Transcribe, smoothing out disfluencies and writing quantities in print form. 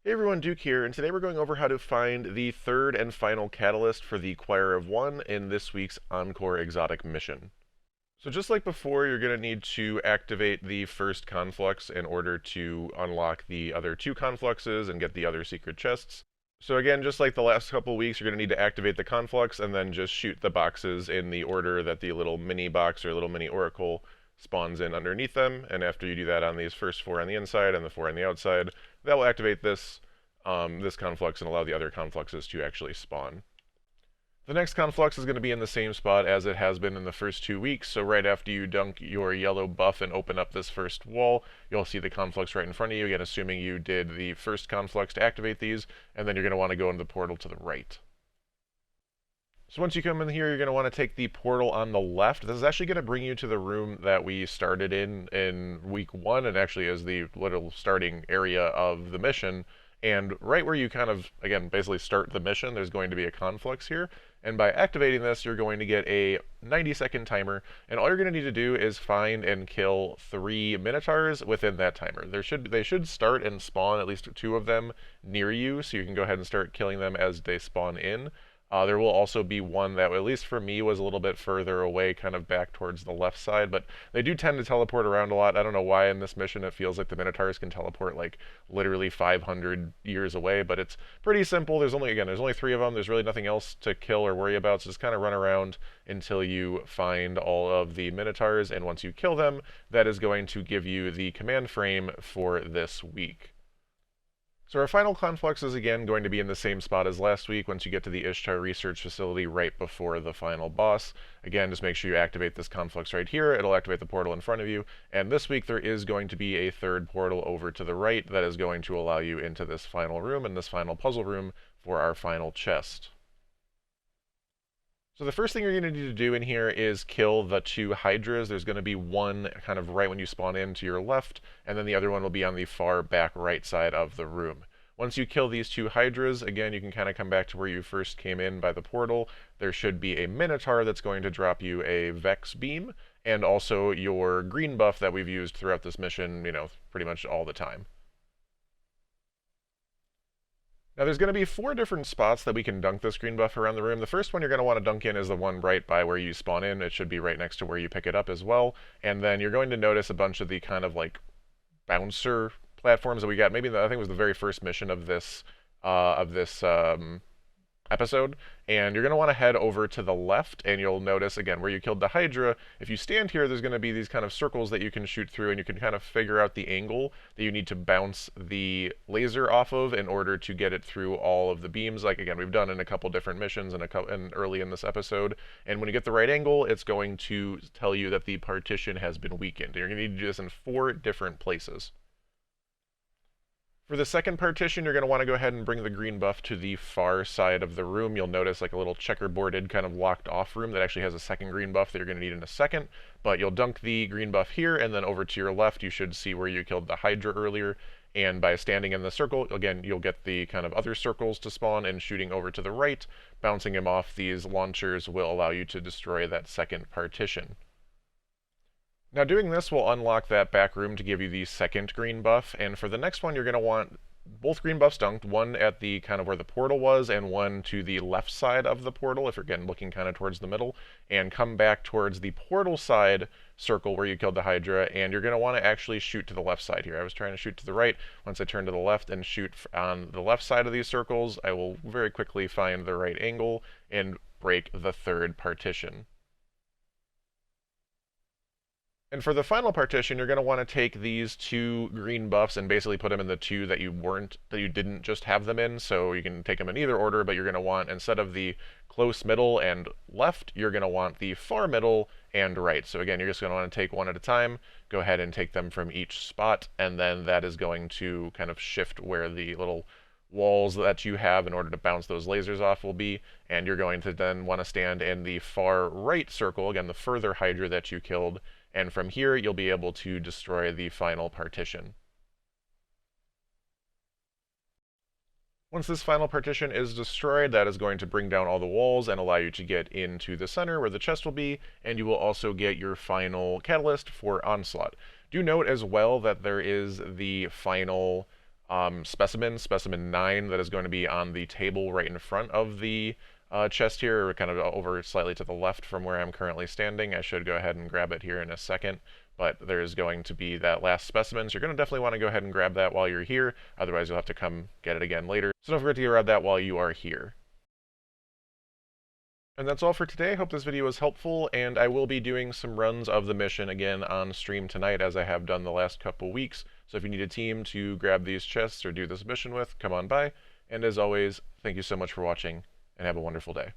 Hey everyone, Duke here, and today we're going over how to find the third and final catalyst for the Choir of One in this week's Encore Exotic mission. So just like before, you're going to need to activate the first Conflux in order to unlock the other two Confluxes and get the other secret chests. So again, just like the last couple weeks, you're going to need to activate the Conflux and then just shoot the boxes in the order that the little mini box or little mini oracle spawns in underneath them. And after you do that on these first four on the inside and the four on the outside, that will activate this conflux and allow the other confluxes to actually spawn. The next conflux is going to be in the same spot as it has been in the first 2 weeks, so right after you dunk your yellow buff and open up this first wall, you'll see the conflux right in front of you, again assuming you did the first conflux to activate these, and then you're going to want to go into the portal to the right. So once you come in here, you're going to want to take the portal on the left. This is actually going to bring you to the room that we started in week 1, and actually is the little starting area of the mission. And right where you kind of, again, basically start the mission, there's going to be a conflux here. And by activating this, you're going to get a 90-second timer. And all you're going to need to do is find and kill 3 minotaurs within that timer. They should start and spawn at least 2 of them near you, so you can go ahead and start killing them as they spawn in. There will also be one that, at least for me, was a little bit further away, kind of back towards the left side, but they do tend to teleport around a lot. I don't know why in this mission it feels like the Minotaurs can teleport like literally 500 years away, but it's pretty simple. There's only 3 of them. There's really nothing else to kill or worry about, so just kind of run around until you find all of the Minotaurs, and once you kill them, that is going to give you the command frame for this week. So our final conflux is again going to be in the same spot as last week once you get to the Ishtar Research Facility right before the final boss. Again, just make sure you activate this conflux right here. It'll activate the portal in front of you. And this week there is going to be a third portal over to the right that is going to allow you into this final room and this final puzzle room for our final chest. So the first thing you're going to need to do in here is kill the 2 hydras. There's going to be one kind of right when you spawn in to your left, and then the other one will be on the far back right side of the room. Once you kill these 2 hydras, again, you can kind of come back to where you first came in by the portal. There should be a minotaur that's going to drop you a Vex beam, and also your green buff that we've used throughout this mission, pretty much all the time. Now there's going to be 4 different spots that we can dunk this green buff around the room. The first one you're going to want to dunk in is the one right by where you spawn in. It should be right next to where you pick it up as well. And then you're going to notice a bunch of the kind of like bouncer platforms that we got. Maybe I think it was the very first mission of this episode, and you're going to want to head over to the left, and you'll notice again where you killed the Hydra. If you stand here, there's going to be these kind of circles that you can shoot through, and you can kind of figure out the angle that you need to bounce the laser off of in order to get it through all of the beams. Like again, we've done in a couple different missions and early in this episode. And when you get the right angle, it's going to tell you that the partition has been weakened. You're going to need to do this in 4 different places. For the second partition, you're going to want to go ahead and bring the green buff to the far side of the room. You'll notice like a little checkerboarded kind of locked off room that actually has a second green buff that you're going to need in a second. But you'll dunk the green buff here, and then over to your left you should see where you killed the Hydra earlier. And by standing in the circle, again, you'll get the kind of other circles to spawn, and shooting over to the right, bouncing him off these launchers will allow you to destroy that second partition. Now doing this will unlock that back room to give you the second green buff, and for the next one you're going to want both green buffs dunked, one at the kind of where the portal was and one to the left side of the portal, if you're again looking kind of towards the middle, and come back towards the portal side circle where you killed the Hydra, and you're going to want to actually shoot to the left side here. I was trying to shoot to the right. Once I turn to the left and shoot on the left side of these circles, I will very quickly find the right angle and break the third partition. And for the final partition, you're going to want to take these 2 green buffs and basically put them in the 2 that you didn't just have them in. So you can take them in either order, but you're going to want, instead of the close middle and left, you're going to want the far middle and right. So again, you're just going to want to take one at a time, go ahead and take them from each spot, and then that is going to kind of shift where the little walls that you have in order to bounce those lasers off will be, and you're going to then want to stand in the far right circle, again the further Hydra that you killed, and from here you'll be able to destroy the final partition. Once this final partition is destroyed, that is going to bring down all the walls and allow you to get into the center where the chest will be, and you will also get your final catalyst for Onslaught. Do note as well that there is the final specimen 9, that is going to be on the table right in front of the chest here, or kind of over slightly to the left from where I'm currently standing. I should go ahead and grab it here in a second, but there's going to be that last specimen, so you're going to definitely want to go ahead and grab that while you're here, otherwise you'll have to come get it again later. So don't forget to grab that while you are here. And that's all for today. I hope this video was helpful, and I will be doing some runs of the mission again on stream tonight, as I have done the last couple weeks. So if you need a team to grab these chests or do this mission with, come on by. And as always, thank you so much for watching, and have a wonderful day.